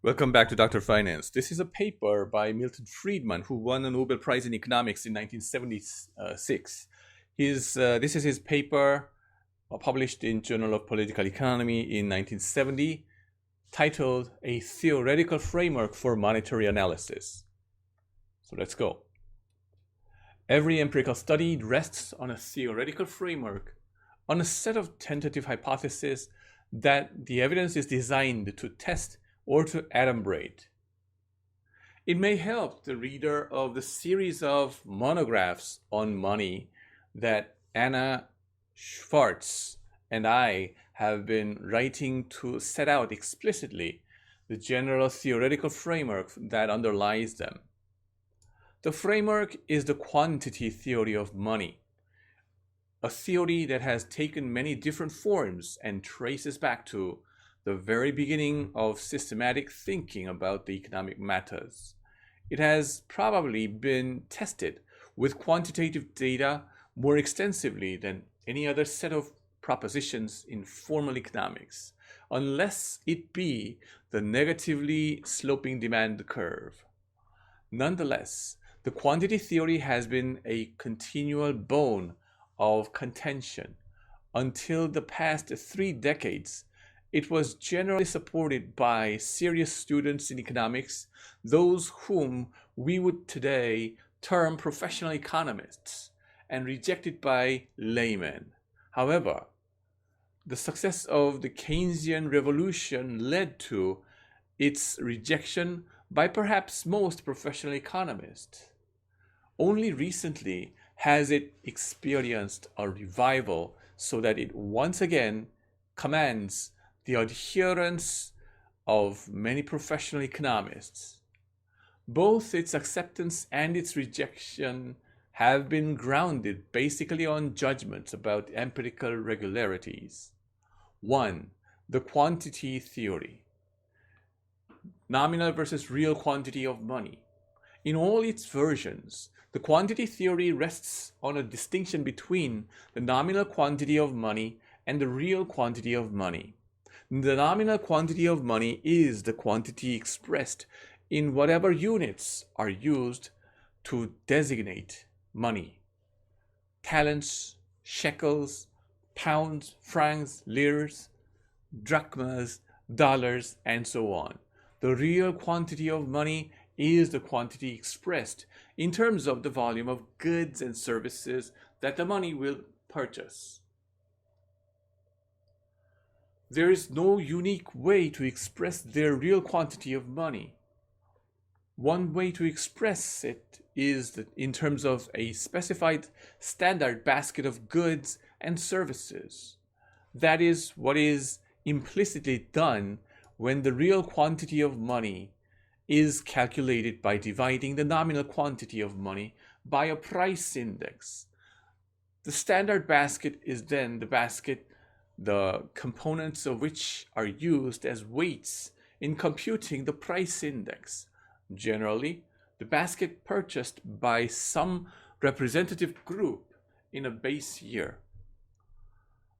Welcome back to Dr. Finance. This is a paper by Milton Friedman, who won a Nobel Prize in Economics in 1976. This is his paper published in Journal of Political Economy in 1970, titled A Theoretical Framework for Monetary Analysis. So let's go. Every empirical study rests on a theoretical framework, on a set of tentative hypotheses that the evidence is designed to test or to adumbrate. It may help the reader of the series of monographs on money that Anna Schwartz and I have been writing to set out explicitly the general theoretical framework that underlies them. The framework is the quantity theory of money, a theory that has taken many different forms and traces back to the very beginning of systematic thinking about the economic matters. It has probably been tested with quantitative data more extensively than any other set of propositions in formal economics, unless it be the negatively sloping demand curve. Nonetheless, the quantity theory has been a continual bone of contention. Until the past 3 decades, it was generally supported by serious students in economics, those whom we would today term professional economists, and rejected by laymen. However, the success of the Keynesian revolution led to its rejection by perhaps most professional economists. Only recently has it experienced a revival so that it once again commands the adherence of many professional economists. Both its acceptance and its rejection have been grounded basically on judgments about empirical regularities. 1. The quantity theory. Nominal versus real quantity of money. In all its versions, the quantity theory rests on a distinction between the nominal quantity of money and the real quantity of money. The nominal quantity of money is the quantity expressed in whatever units are used to designate money. Talents, shekels, pounds, francs, liras, drachmas, dollars, and so on. The real quantity of money is the quantity expressed in terms of the volume of goods and services that the money will purchase. There is no unique way to express their real quantity of money. One way to express it is in terms of a specified standard basket of goods and services. That is what is implicitly done when the real quantity of money is calculated by dividing the nominal quantity of money by a price index. The standard basket is then the basket, the components of which are used as weights in computing the price index. Generally, the basket purchased by some representative group in a base year.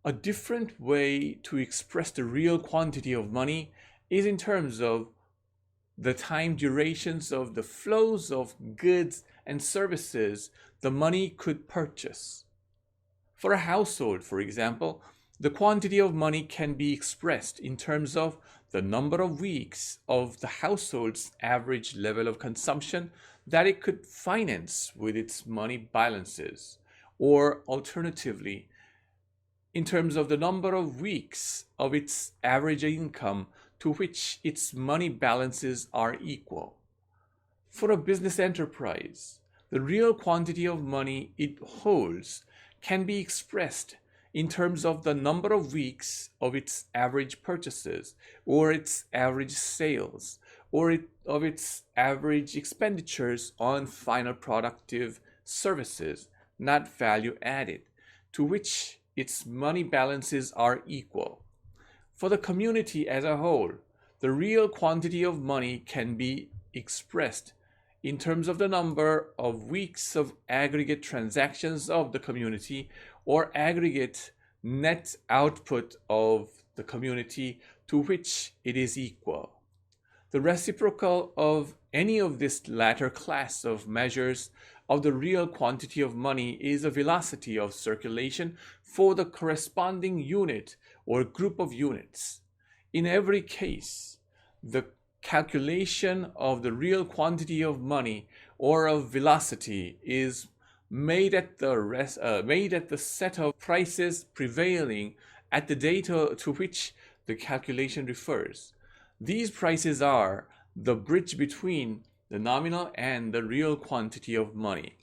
A different way to express the real quantity of money is in terms of the time durations of the flows of goods and services the money could purchase. For a household, for example, the quantity of money can be expressed in terms of the number of weeks of the household's average level of consumption that it could finance with its money balances, or alternatively, in terms of the number of weeks of its average income to which its money balances are equal. For a business enterprise, the real quantity of money it holds can be expressed in terms of the number of weeks of its average purchases, or its average sales, or of its average expenditures on final productive services, not value added, to which its money balances are equal. For the community as a whole, the real quantity of money can be expressed in terms of the number of weeks of aggregate transactions of the community, or aggregate net output of the community to which it is equal. The reciprocal of any of this latter class of measures of the real quantity of money is a velocity of circulation for the corresponding unit or group of units. In every case, the calculation of the real quantity of money or of velocity is made at the set of prices prevailing at the date to which the calculation refers. These prices are the bridge between the nominal and the real quantity of money.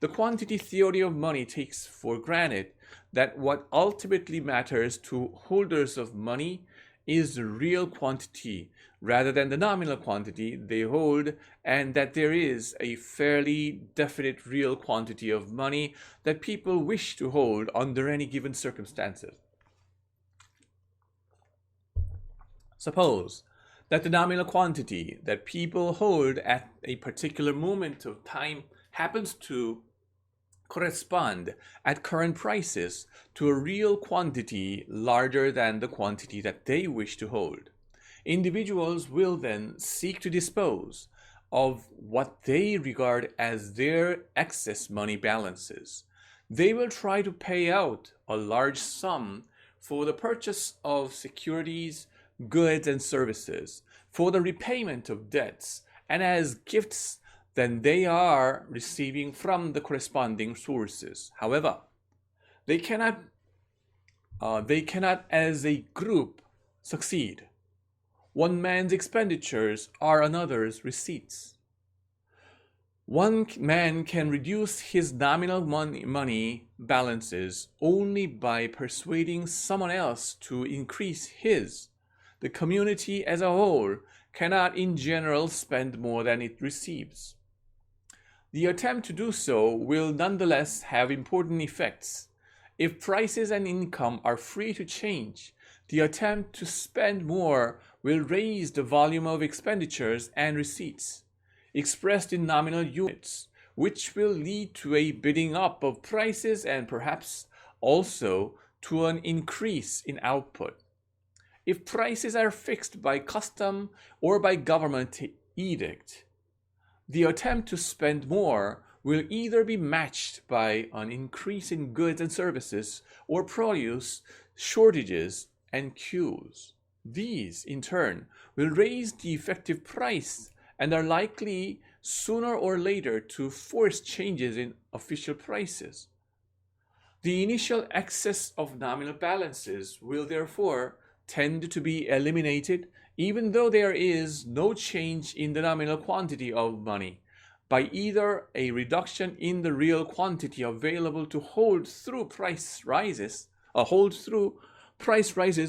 The quantity theory of money takes for granted that what ultimately matters to holders of money is the real quantity rather than the nominal quantity they hold, and that there is a fairly definite real quantity of money that people wish to hold under any given circumstances. Suppose that the nominal quantity that people hold at a particular moment of time happens to correspond at current prices to a real quantity larger than the quantity that they wish to hold. Individuals will then seek to dispose of what they regard as their excess money balances. They will try to pay out a large sum for the purchase of securities, goods, and services, for the repayment of debts, and as gifts than they are receiving from the corresponding sources. However, they cannot as a group succeed. One man's expenditures are another's receipts. One man can reduce his nominal money balances only by persuading someone else to increase his. The community as a whole cannot in general spend more than it receives. The attempt to do so will nonetheless have important effects. If prices and income are free to change, the attempt to spend more will raise the volume of expenditures and receipts, expressed in nominal units, which will lead to a bidding up of prices and perhaps also to an increase in output. If prices are fixed by custom or by government edict, the attempt to spend more will either be matched by an increase in goods and services or produce shortages and queues. These, in turn, will raise the effective price and are likely sooner or later to force changes in official prices. The initial excess of nominal balances will therefore tend to be eliminated, even though there is no change in the nominal quantity of money, by either a reduction in the real quantity available to hold through price rises,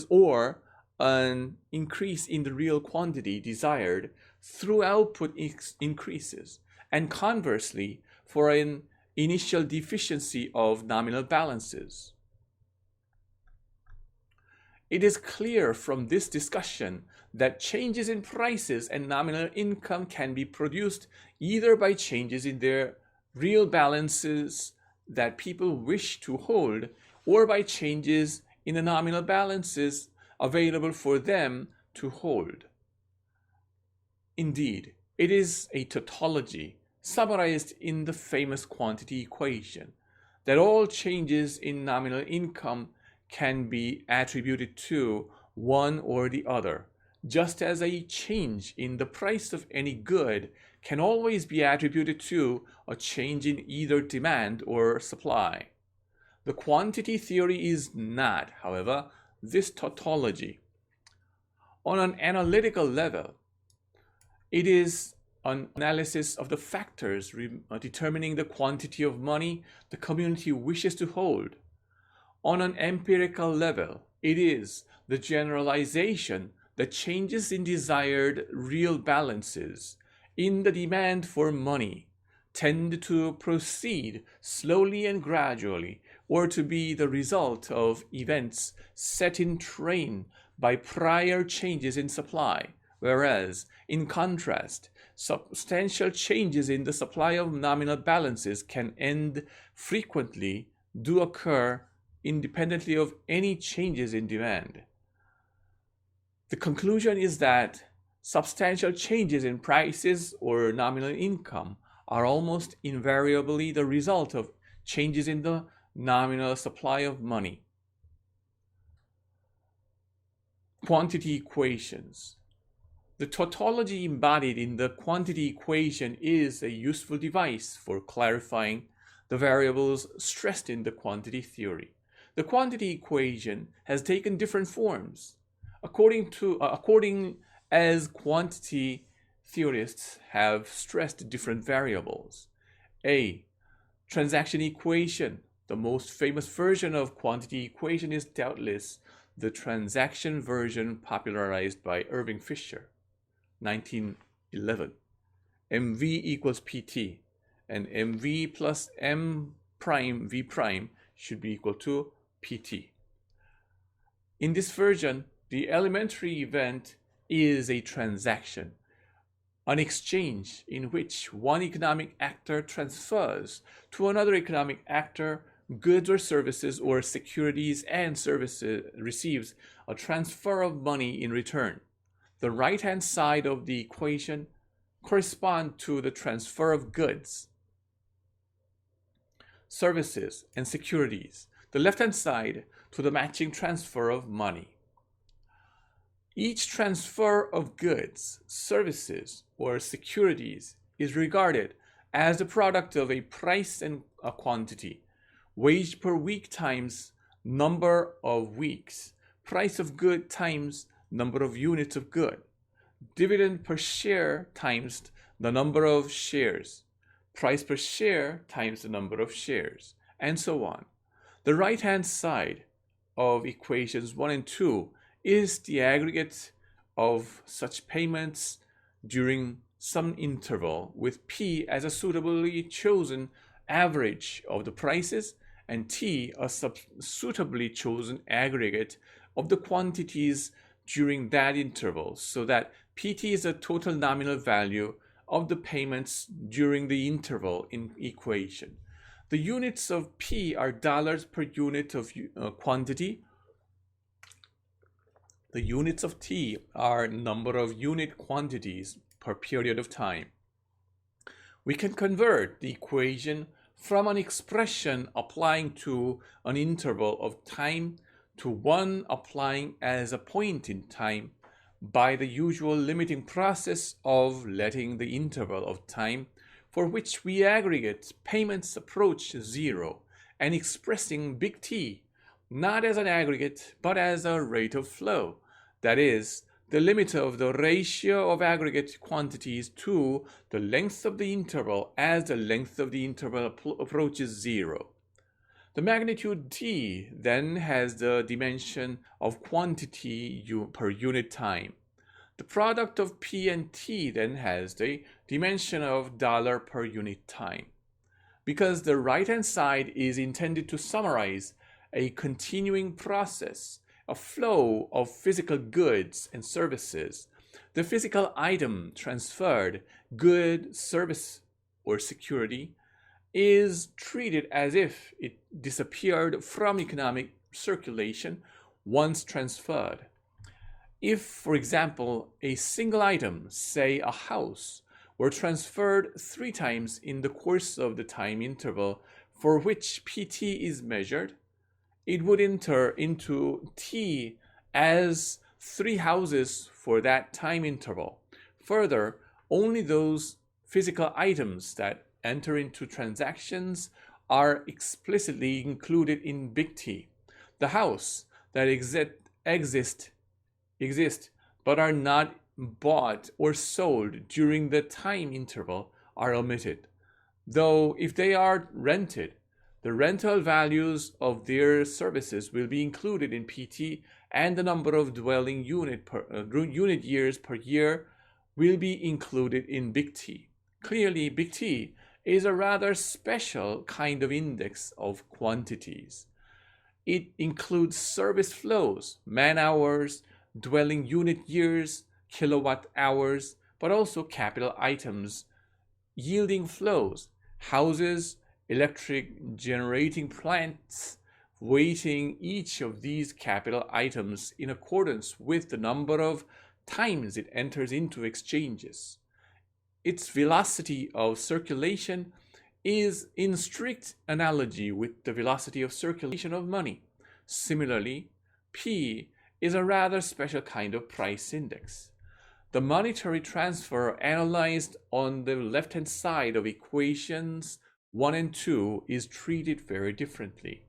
or an increase in the real quantity desired through output increases, and conversely, for an initial deficiency of nominal balances. It is clear from this discussion that changes in prices and nominal income can be produced either by changes in their real balances that people wish to hold, or by changes in the nominal balances available for them to hold. Indeed, it is a tautology summarized in the famous quantity equation that all changes in nominal income can be attributed to one or the other, just as a change in the price of any good can always be attributed to a change in either demand or supply. The quantity theory is not, however, this tautology. On an analytical level, it is an analysis of the factors determining the quantity of money the community wishes to hold. On an empirical level, it is the generalization that changes in desired real balances in the demand for money tend to proceed slowly and gradually, or to be the result of events set in train by prior changes in supply, whereas, in contrast, substantial changes in the supply of nominal balances can frequently occur independently of any changes in demand. The conclusion is that Substantial changes in prices or nominal income are almost invariably the result of changes in the nominal supply of money. Quantity equations. The tautology embodied in the quantity equation is a useful device for clarifying the variables stressed in the quantity theory. The quantity equation has taken different forms according as quantity theorists have stressed different variables. A. Transaction equation. The most famous version of quantity equation is doubtless the transaction version popularized by Irving Fisher, 1911. MV equals PT, and MV plus M prime V prime should be equal to PT. In this version, the elementary event is a transaction, an exchange in which one economic actor transfers to another economic actor goods or services or securities and services, receives a transfer of money in return. The right-hand side of the equation corresponds to the transfer of goods, services, and securities. The left-hand side to the matching transfer of money. Each transfer of goods, services, or securities is regarded as the product of a price and a quantity. Wage per week times number of weeks. Price of good times number of units of good. Dividend per share times the number of shares. Price per share times the number of shares, and so on. The right-hand side of equations 1 and 2 is the aggregate of such payments during some interval, with P as a suitably chosen average of the prices and T a suitably chosen aggregate of the quantities during that interval, so that PT is a total nominal value of the payments during the interval in equation. The units of P are dollars per unit of quantity. The units of T are number of unit quantities per period of time. We can convert the equation from an expression applying to an interval of time to one applying as a point in time by the usual limiting process of letting the interval of time for which we aggregate payments approach zero and expressing big T not as an aggregate but as a rate of flow, that is, the limit of the ratio of aggregate quantities to the length of the interval as the length of the interval approaches zero. The magnitude T then has the dimension of quantity per unit time. The product of P and T then has the dimension of dollar per unit time. Because the right-hand side is intended to summarize a continuing process, a flow of physical goods and services, the physical item transferred, good, service, or security, is treated as if it disappeared from economic circulation once transferred. If, for example, a single item, say a house, were transferred 3 times in the course of the time interval for which PT is measured, it would enter into T as 3 houses for that time interval. Further, only those physical items that enter into transactions are explicitly included in big T. The house that exist but are not bought or sold during the time interval are omitted, though if they are rented, the rental values of their services will be included in PT, and the number of dwelling unit years per year will be included in big T. Clearly, big T is a rather special kind of index of quantities. It includes service flows, man-hours, dwelling unit years, kilowatt hours, but also capital items, yielding flows, houses, electric generating plants, weighting each of these capital items in accordance with the number of times it enters into exchanges. Its velocity of circulation is in strict analogy with the velocity of circulation of money. Similarly, P is a rather special kind of price index. The monetary transfer analyzed on the left-hand side of equations 1 and 2 is treated very differently.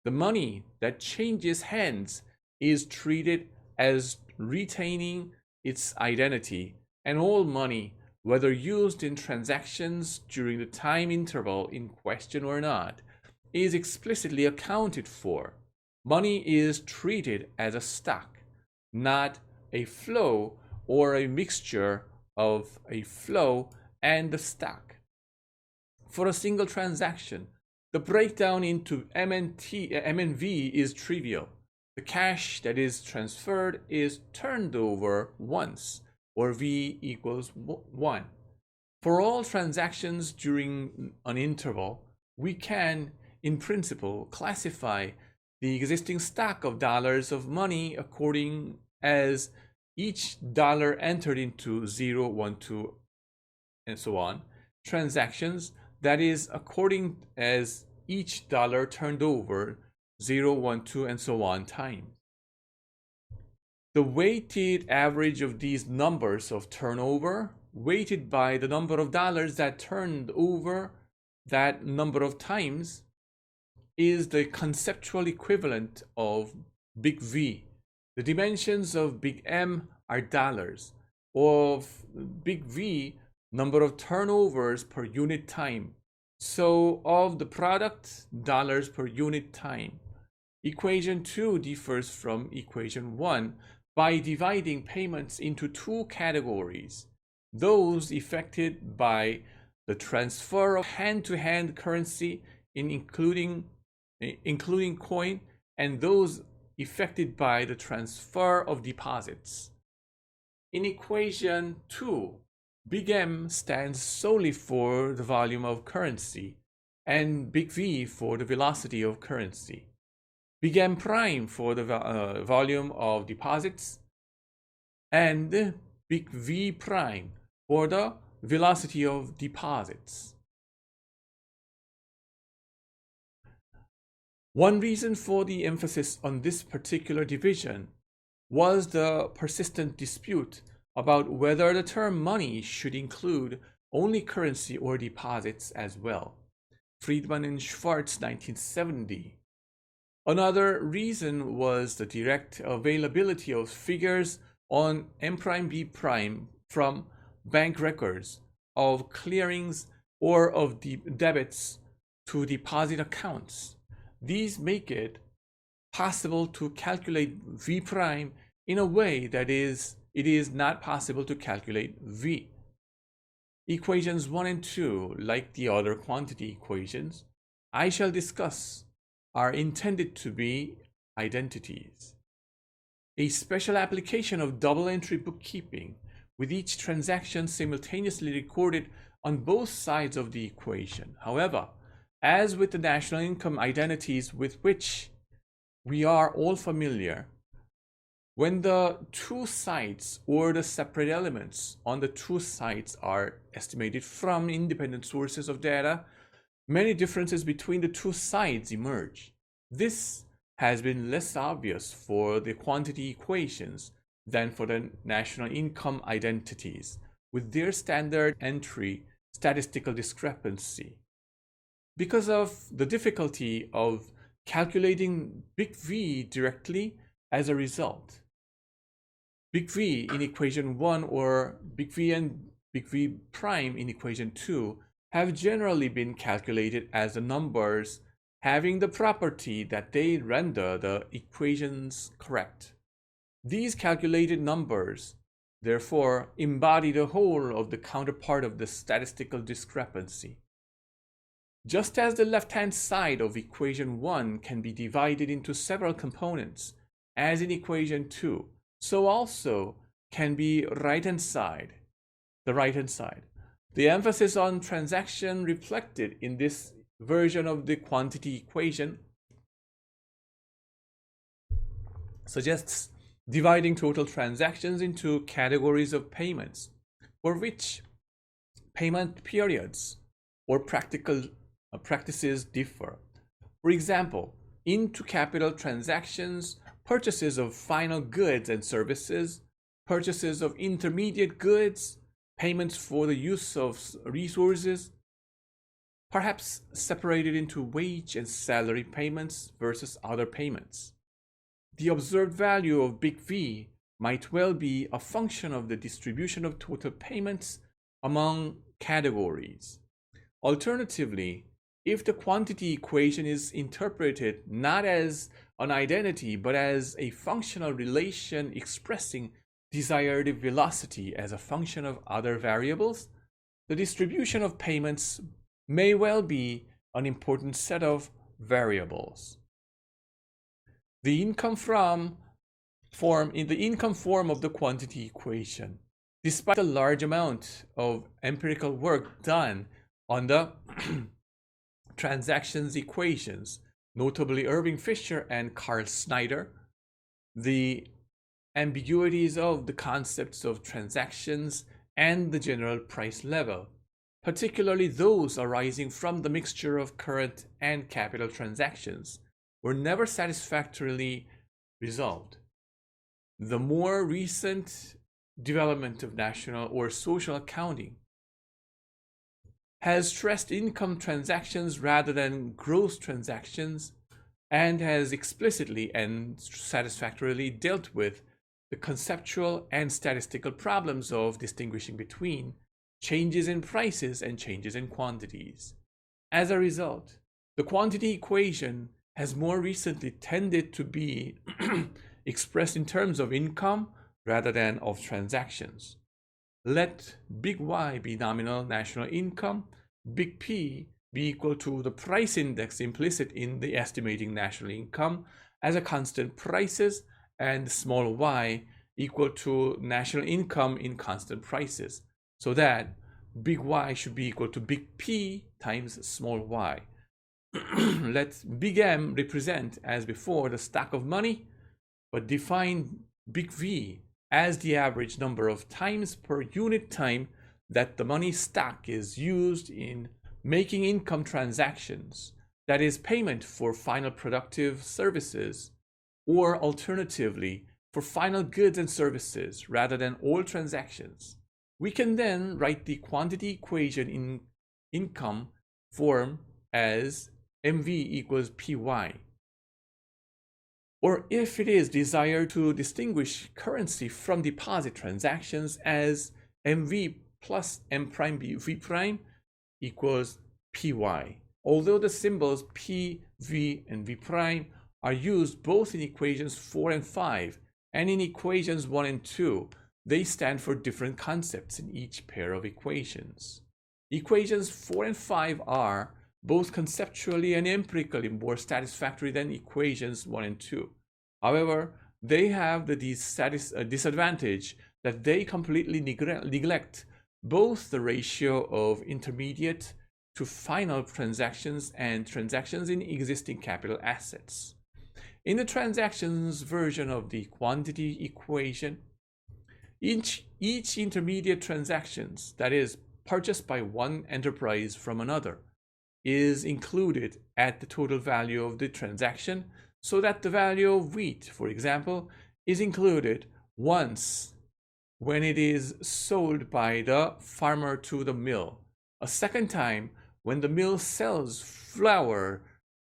The money that changes hands is treated as retaining its identity, and all money, whether used in transactions during the time interval in question or not, is explicitly accounted for. Money is treated as a stock, not a flow or a mixture of a flow and a stock. For a single transaction, the breakdown into M and V is trivial. The cash that is transferred is turned over once, or V equals 1. For all transactions during an interval, we can, in principle, classify the existing stock of dollars of money according as each dollar entered into 0, 1, 2, and so on transactions, that is, according as each dollar turned over 0, 1, 2, and so on times. The weighted average of these numbers of turnover, weighted by the number of dollars that turned over that number of times, is the conceptual equivalent of big V. The dimensions of big M are dollars. Of big V, number of turnovers per unit time. So of the product, dollars per unit time. Equation 2 differs from equation 1 by dividing payments into two categories: those effected by the transfer of hand-to-hand currency, including coin, and those effected by the transfer of deposits. In equation 2, big M stands solely for the volume of currency, and big V for the velocity of currency. Big M prime for the volume of deposits, and big V prime for the velocity of deposits. One reason for the emphasis on this particular division was the persistent dispute about whether the term money should include only currency or deposits as well. Friedman and Schwartz, 1970. Another reason was the direct availability of figures on M prime B prime from bank records of clearings or of debits to deposit accounts. These make it possible to calculate V prime in a way that it is not possible to calculate V. Equations 1 and 2, like the other quantity equations I shall discuss, are intended to be identities. A special application of double entry bookkeeping, with each transaction simultaneously recorded on both sides of the equation. However, as with the national income identities with which we are all familiar, when the two sides or the separate elements on the two sides are estimated from independent sources of data, many differences between the two sides emerge. This has been less obvious for the quantity equations than for the national income identities, with their standard entry statistical discrepancy. Because of the difficulty of calculating big V directly as a result, big V in equation 1 or big V and big V prime in equation 2 have generally been calculated as the numbers having the property that they render the equations correct. These calculated numbers, therefore, embody the whole of the counterpart of the statistical discrepancy. Just as the left-hand side of equation 1 can be divided into several components, as in equation 2, so also can be the right-hand side. The emphasis on transaction reflected in this version of the quantity equation suggests dividing total transactions into categories of payments for which payment periods or practical practices differ. For example, into capital transactions, purchases of final goods and services, purchases of intermediate goods, payments for the use of resources, perhaps separated into wage and salary payments versus other payments. The observed value of big V might well be a function of the distribution of total payments among categories. Alternatively, if the quantity equation is interpreted not as an identity but as a functional relation expressing desired velocity as a function of other variables, the distribution of payments may well be an important set of variables. The income form of the quantity equation, despite the large amount of empirical work done on the transactions equations, notably Irving Fisher and Carl Snyder, the ambiguities of the concepts of transactions and the general price level, particularly those arising from the mixture of current and capital transactions, were never satisfactorily resolved. The more recent development of national or social accounting has stressed income transactions rather than gross transactions and has explicitly and satisfactorily dealt with the conceptual and statistical problems of distinguishing between changes in prices and changes in quantities. As a result, the quantity equation has more recently tended to be expressed in terms of income rather than of transactions. Let big Y be nominal national income, big P be equal to the price index implicit in the estimating national income as a constant prices, and small y equal to national income in constant prices, so that big Y should be equal to big P times small y. Let big M represent, as before, the stock of money, but define big V as the average number of times per unit time that the money stock is used in making income transactions, that is, payment for final productive services, or alternatively, for final goods and services rather than all transactions. We can then write the quantity equation in income form as MV equals PY. Or if it is desired to distinguish currency from deposit transactions, as MV plus M prime V prime equals PY. Although the symbols P, V, and V prime are used both in equations 4 and 5 and in equations 1 and 2, they stand for different concepts in each pair of equations. Equations 4 and 5 are both conceptually and empirically more satisfactory than equations 1 and 2. However, they have the disadvantage that they completely neglect both the ratio of intermediate to final transactions and transactions in existing capital assets. In the transactions version of the quantity equation, each intermediate transactions, that is, purchased by one enterprise from another, is included at the total value of the transaction, so that the value of wheat, for example, is included once when it is sold by the farmer to the mill, a second time when the mill sells flour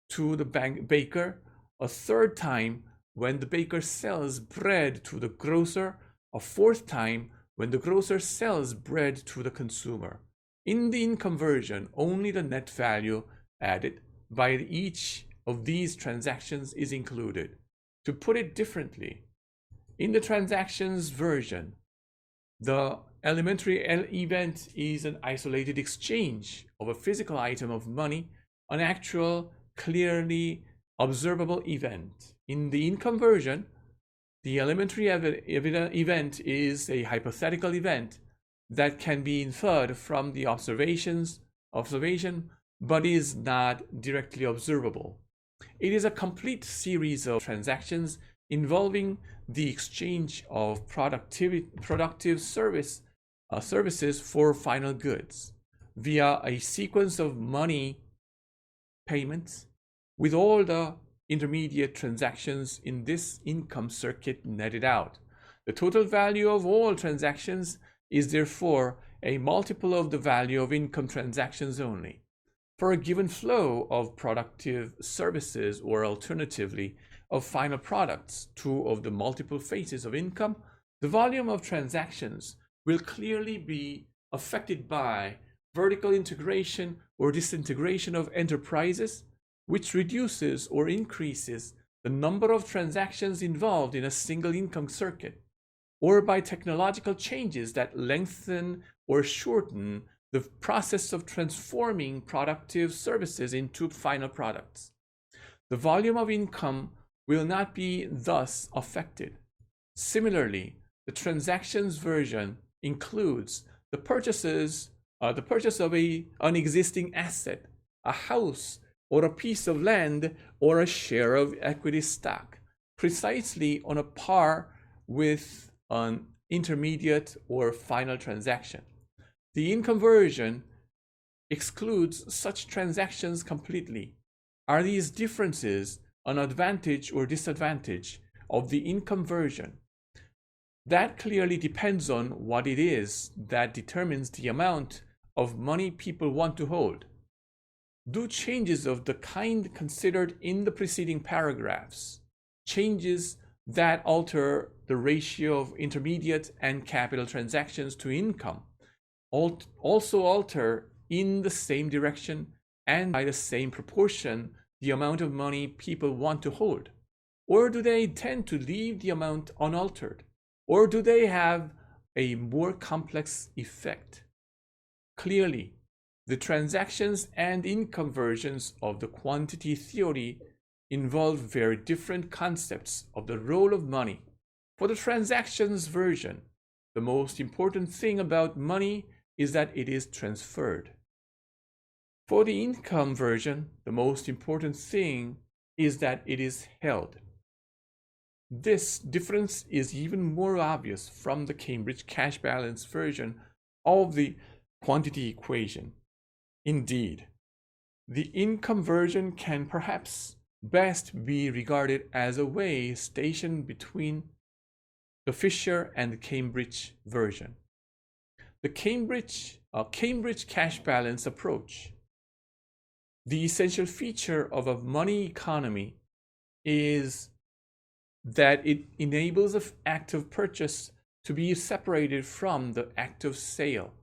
to the baker, a third time when the baker sells bread to the grocer, a fourth time when the grocer sells bread to the consumer. In the income version, only the net value added by each of these transactions is included. To put it differently, in the transactions version, the elementary event is an isolated exchange of a physical item of money, an actual, clearly observable event. In the income version, the elementary event is a hypothetical event that can be inferred from the observation, but is not directly observable. It is a complete series of transactions involving the exchange of productive services for final goods via a sequence of money payments, with all the intermediate transactions in this income circuit netted out. The total value of all transactions is therefore a multiple of the value of income transactions only. For a given flow of productive services, or alternatively of final products, two of the multiple phases of income, the volume of transactions will clearly be affected by vertical integration or disintegration of enterprises, which reduces or increases the number of transactions involved in a single income circuit, or by technological changes that lengthen or shorten the process of transforming productive services into final products. The volume of income will not be thus affected. Similarly, the transactions version includes the purchase of an existing asset, a house, or a piece of land, or a share of equity stock, precisely on a par with an intermediate or final transaction. The income version excludes such transactions completely. Are these differences an advantage or disadvantage of the income version? That clearly depends on what it is that determines the amount of money people want to hold. Do changes of the kind considered in the preceding paragraphs, changes that alter the ratio of intermediate and capital transactions to income, also alter in the same direction and by the same proportion the amount of money people want to hold? Or do they tend to leave the amount unaltered? Or do they have a more complex effect? Clearly, the transactions and income versions of the quantity theory involve very different concepts of the role of money. For the transactions version, the most important thing about money is that it is transferred. For the income version, the most important thing is that it is held. This difference is even more obvious from the Cambridge cash balance version of the quantity equation. Indeed, the income version can perhaps best be regarded as a way station between the Fisher and the Cambridge version. The Cambridge cash balance approach. The essential feature of a money economy is that it enables an act of purchase to be separated from the act of sale.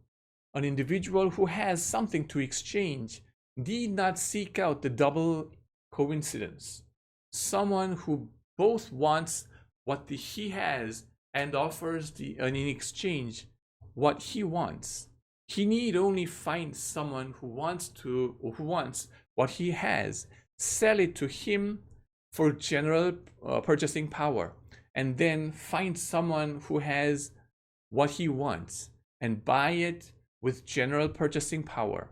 An individual who has something to exchange need not seek out the double coincidence. Someone who both wants what he has and offers in exchange what he wants. He need only find someone who wants what he has, sell it to him for general purchasing power, and then find someone who has what he wants and buy it with general purchasing power.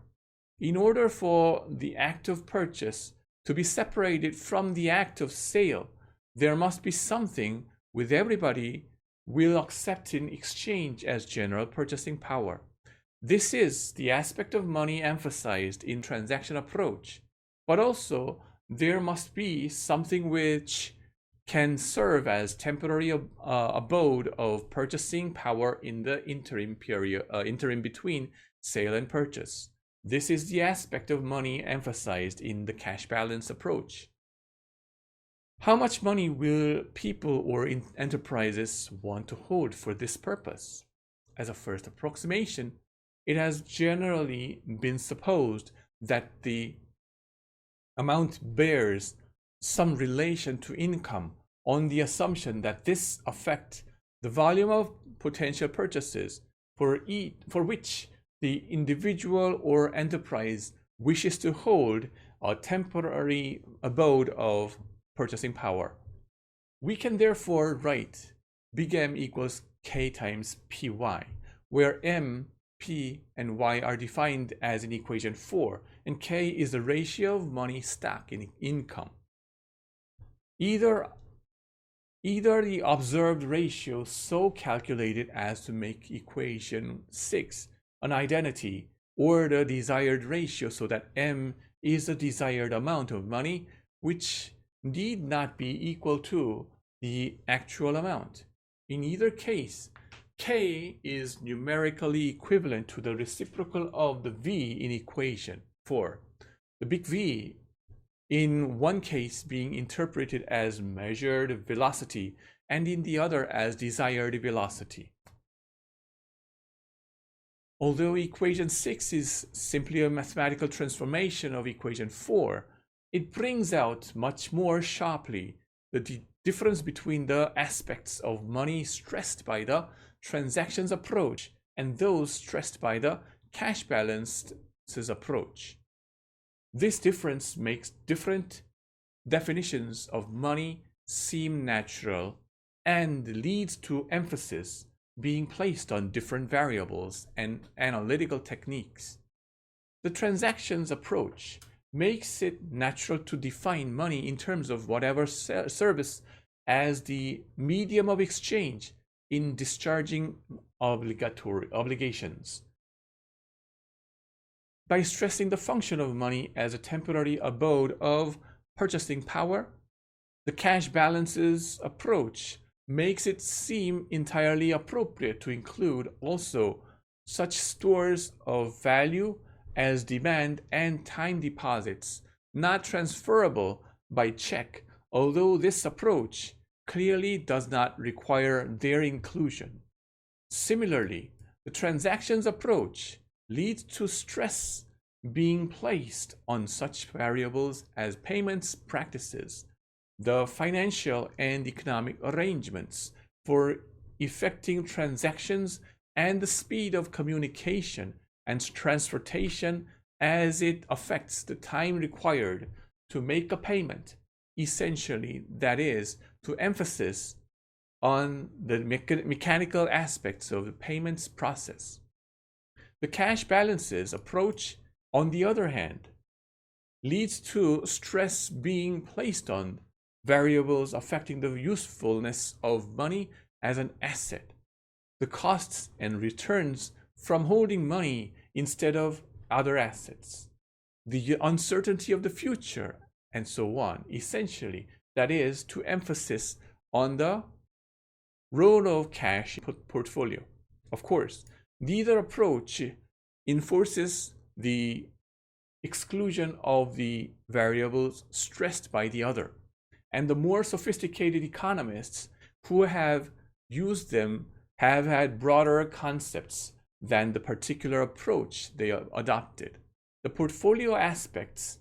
In order for the act of purchase to be separated from the act of sale, there must be something with everybody will accept in exchange as general purchasing power. This is the aspect of money emphasized in transaction approach, but also there must be something which can serve as temporary abode of purchasing power in the interim between sale and purchase. This is the aspect of money emphasized in the cash balance approach. How much money will people or enterprises want to hold for this purpose? As a first approximation, it has generally been supposed that the amount bears some relation to income, on the assumption that this affects the volume of potential purchases for which the individual or enterprise wishes to hold a temporary abode of purchasing power. We can therefore write big M equals K times Py, where M, P, and Y are defined as in equation 4, and K is the ratio of money stock in income. Either either the observed ratio so calculated as to make equation 6 an identity, or the desired ratio so that M is the desired amount of money, which need not be equal to the actual amount. In either case, K is numerically equivalent to the reciprocal of the V in equation 4. The big V in one case being interpreted as measured velocity and in the other as desired velocity. Although equation 6 is simply a mathematical transformation of equation 4, it brings out much more sharply the difference between the aspects of money stressed by the transactions approach and those stressed by the cash balances approach. This difference makes different definitions of money seem natural and leads to emphasis being placed on different variables and analytical techniques. The transactions approach makes it natural to define money in terms of whatever service as the medium of exchange in discharging obligatory obligations. By stressing the function of money as a temporary abode of purchasing power, the cash balances approach makes it seem entirely appropriate to include also such stores of value as demand and time deposits, not transferable by check, although this approach clearly does not require their inclusion. Similarly, the transactions approach leads to stress being placed on such variables as payments practices, the financial and economic arrangements for effecting transactions, and the speed of communication and transportation as it affects the time required to make a payment. Essentially, that is, to emphasis on the mechanical aspects of the payments process. The cash balances approach, on the other hand, leads to stress being placed on variables affecting the usefulness of money as an asset, the costs and returns from holding money instead of other assets, the uncertainty of the future, and so on. Essentially, that is to emphasis on the role of cash portfolio. Of course, neither approach enforces the exclusion of the variables stressed by the other, and the more sophisticated economists who have used them have had broader concepts than the particular approach they adopted. The portfolio aspects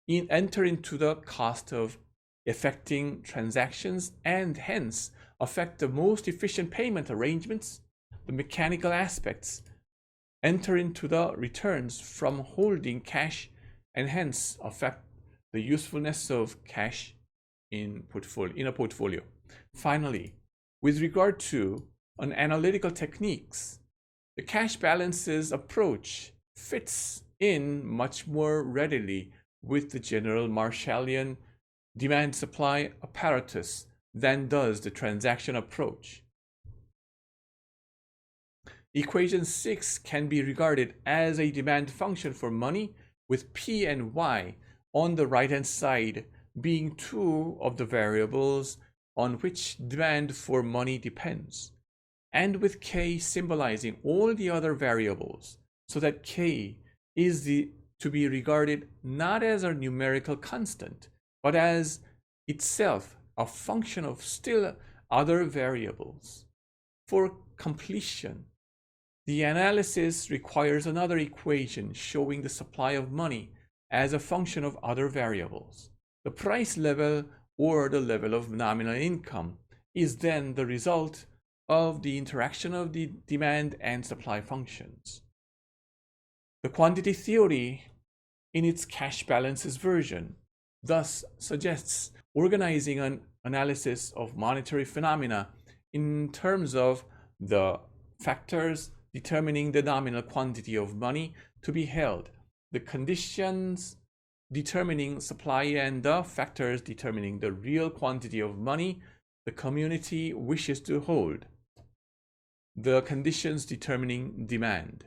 enter into the cost of effecting transactions and hence affect the most efficient payment arrangements. The mechanical aspects enter into the returns from holding cash and hence affect the usefulness of cash in a portfolio. Finally, with regard to an analytical techniques, the cash balances approach fits in much more readily with the general Marshallian demand-supply apparatus than does the transaction approach. Equation 6 can be regarded as a demand function for money, with P and Y on the right-hand side being two of the variables on which demand for money depends, and with K symbolizing all the other variables, so that K is to be regarded not as a numerical constant, but as itself a function of still other variables. For completion, the analysis requires another equation showing the supply of money as a function of other variables. The price level, or the level of nominal income, is then the result of the interaction of the demand and supply functions. The quantity theory, in its cash balances version, thus suggests organizing an analysis of monetary phenomena in terms of the factors determining the nominal quantity of money to be held, the conditions determining supply, and the factors determining the real quantity of money the community wishes to hold, the conditions determining demand.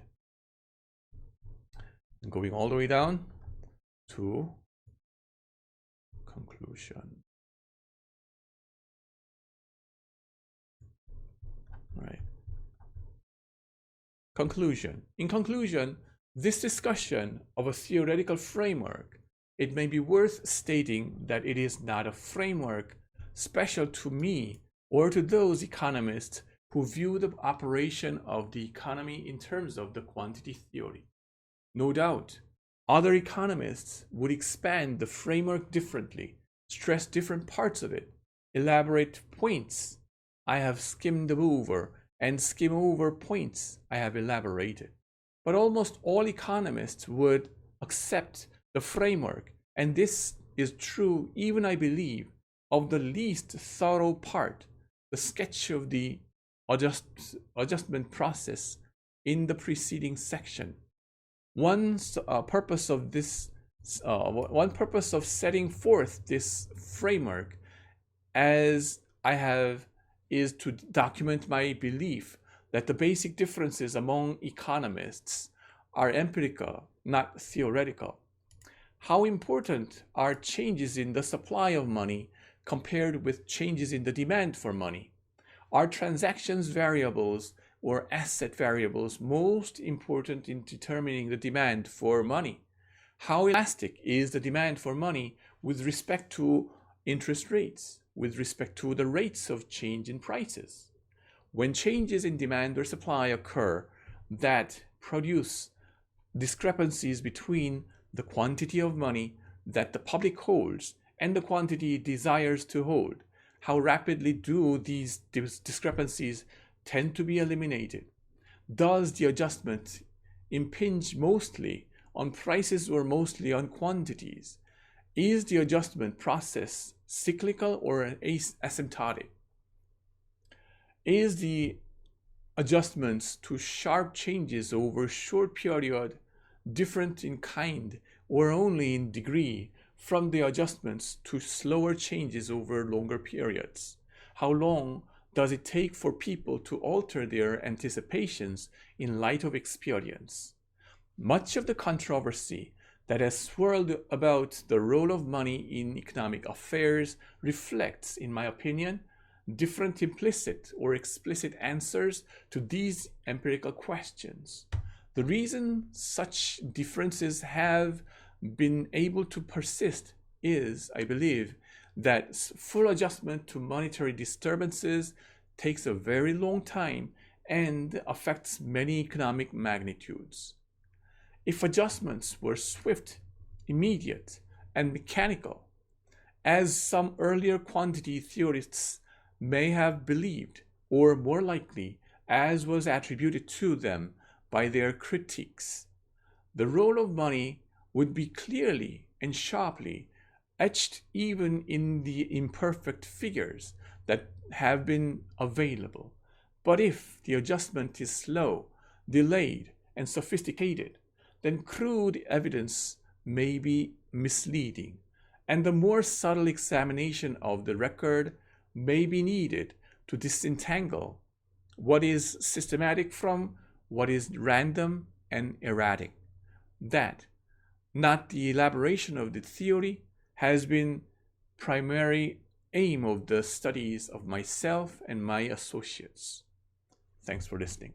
And going all the way down to conclusion. Right. Conclusion. In conclusion, this discussion of a theoretical framework, it may be worth stating that it is not a framework special to me or to those economists who view the operation of the economy in terms of the quantity theory. No doubt, other economists would expand the framework differently, stress different parts of it, elaborate points I have skimmed over, and skim over points I have elaborated. But almost all economists would accept the framework, and this is true even, I believe, of the least thorough part, the sketch of the adjustment process in the preceding section. One purpose of setting forth this framework, as I have, is to document my belief that the basic differences among economists are empirical, not theoretical. How important are changes in the supply of money compared with changes in the demand for money? Are transactions variables or asset variables most important in determining the demand for money? How elastic is the demand for money with respect to interest rates, with respect to the rates of change in prices? When changes in demand or supply occur that produce discrepancies between the quantity of money that the public holds and the quantity it desires to hold, how rapidly do these discrepancies tend to be eliminated? Does the adjustment impinge mostly on prices or mostly on quantities? Is the adjustment process cyclical or asymptotic? Is the adjustments to sharp changes over a short period different in kind or only in degree from the adjustments to slower changes over longer periods? How long does it take for people to alter their anticipations in light of experience? Much of the controversy that has swirled about the role of money in economic affairs reflects, in my opinion, different implicit or explicit answers to these empirical questions. The reason such differences have been able to persist is, I believe, that full adjustment to monetary disturbances takes a very long time and affects many economic magnitudes. If adjustments were swift, immediate, and mechanical, as some earlier quantity theorists may have believed, or more likely, as was attributed to them by their critiques, the role of money would be clearly and sharply etched even in the imperfect figures that have been available. But if the adjustment is slow, delayed, and sophisticated, then crude evidence may be misleading, and the more subtle examination of the record may be needed to disentangle what is systematic from what is random and erratic. That, not the elaboration of the theory, has been primary aim of the studies of myself and my associates. Thanks for listening.